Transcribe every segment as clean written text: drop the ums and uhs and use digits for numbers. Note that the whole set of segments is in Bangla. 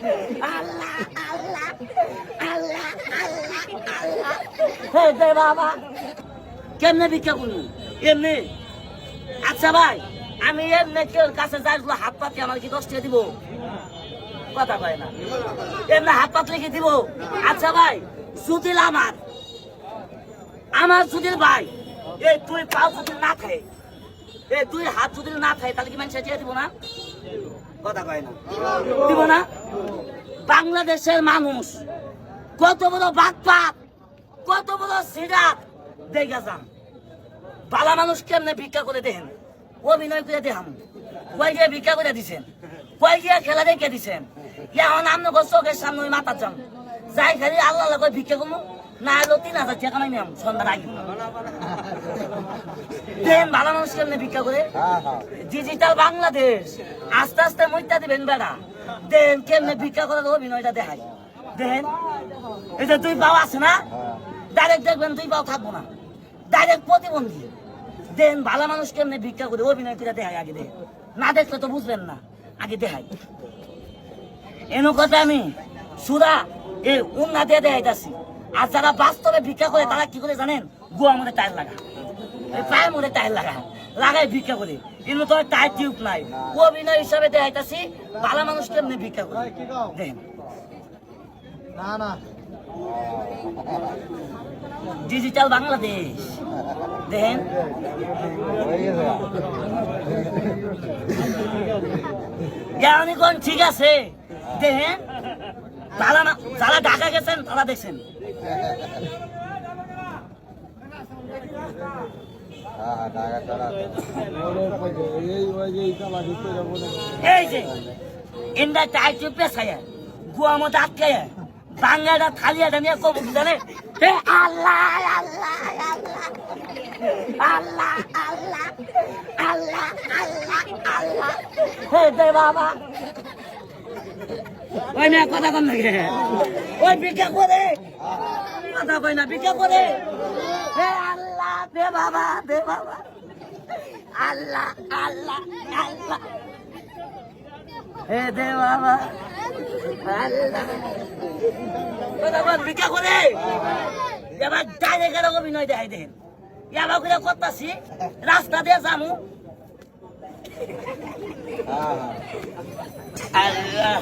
আল্লাহ আল্লাহ আল্লাহ আল্লাহ আল্লাহ হে দে বাবা কেমনে ভিক্ষা করবো এমনি আচ্ছা ভাই আমি এমনি কেউ কাছে যাইগুলো হাত পাতি আমার কি 10 টাকা দিব কথা কয় না এমনি হাত পাত লিখে দিব আচ্ছা ভাই সুদিল আমার সুদিল ভাই এই তুই পাও যদি না খায় এই তুই হাত যদি না খায় তাহলে কি মানুষ চেয়ে দিব না কথা কয় না দিব না বাংলাদেশের মানুষ কত বড় বাটপাত কত বড় সিরাত দেখা যান বালা মানুষ কেমনে ভিক্ষা করে দেন অভিনয় করে দেখাম কয় গিয়ে ভিক্ষা করে দিছেন কয় গিয়ে খেলা দেখে দিছেন এখন আপনি চোখের সামনে ওই মাথার যান যাই খালি আল্লাহ কয় ভিক্ষা করবো না এলো 3000 টাকা কামাই নিলাম সন্ধ্যার আগে দেন ভালো মানুষ কেমনে ভিক্ষা করে ডিজিটাল বাংলাদেশ আস্তে আস্তে মইটা দিবেন বেড়া দেন কেমনে ভিক্ষা করার অভিনয়টা দেখায় দেন এটা 2 পাও আছে না ডাইরেক্ট দেখবেন 2 পাও থাকবো না ডাইরেক্ট প্রতিবন্ধী দেন ভালো মানুষ কেমনে ভিক্ষা করে অভিনয় করে দেখায় আগে দেখ না দেখলে তো বুঝবেন না আগে দেখাই এনো কথা আমি সুরা এই উন্না দিয়ে দেখাইতেছি আর যারা বাস্তবে ভিক্ষা করে তারা কি করে জানেন গোয়া মধ্যে টায়ার লাগা পায়ের মধ্যে টায়ার লাগাই ভিক্ষা করে কিন্তু তো টায়ার টিউব নাই অভিনয় হিসাবে দেখাইতেছি ভালো মানুষ কেমনি ভিক্ষা করে দেখেন না না ডিজিটাল বাংলাদেশ দেখেন ঠিক আছে দেখেন যারা ঢাকা গেছেন তারা দেখছেন এই যে ইন্ডা টাইট পেছায় গুয়া মতো আটকায় বাংলাটা থালিয়াটা নিয়ে কব জানে আল্লাহ আল্লাহ আল্লাহ আল্লাহ আল্লাহ আল্লাহ আল্লাহ হে দে বাবা ওই না কথা কম নাকি ওই ভিক্ষা করে কথা কই না ভিক্ষা করে হে আল্লাহ দে বাবা আল্লাহ আল্লাহ আল্লাহ হে দে বাবা আল্লাহ কথা বল ভিক্ষা করে এবার ডাইরেক্ট অভিনয় দেখাই দেন এবার করে করতেছি রাস্তা দিয়ে যামু আল্লাহ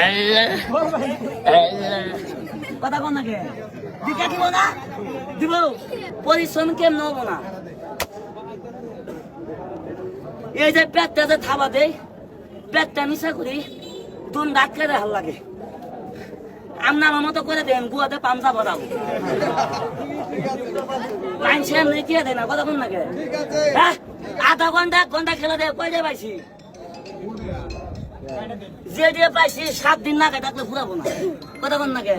আল্লাহ আল্লাহ কথা কোন নাকি ভিক্ষা দিব না দিব পরিশ্রম কেমন হবো না এই যে পেটটা যে থাবা দেয় পেটটা মিশা করি দুন ডাক কেটে ভাল লাগে আপনার মতো করে দেন গুয়াতে পামসা বাড়াবো মানুষ এমনি কে দেয় না কথা কোন নাকি হ্যাঁ আধা ঘন্টা 1 ঘন্টা খেলা দেয় কয় দিয়ে পাইছি যে দিয়ে পাইছি 7 দিন না ডাকলে ফুরাবো না কথা কোন নাকি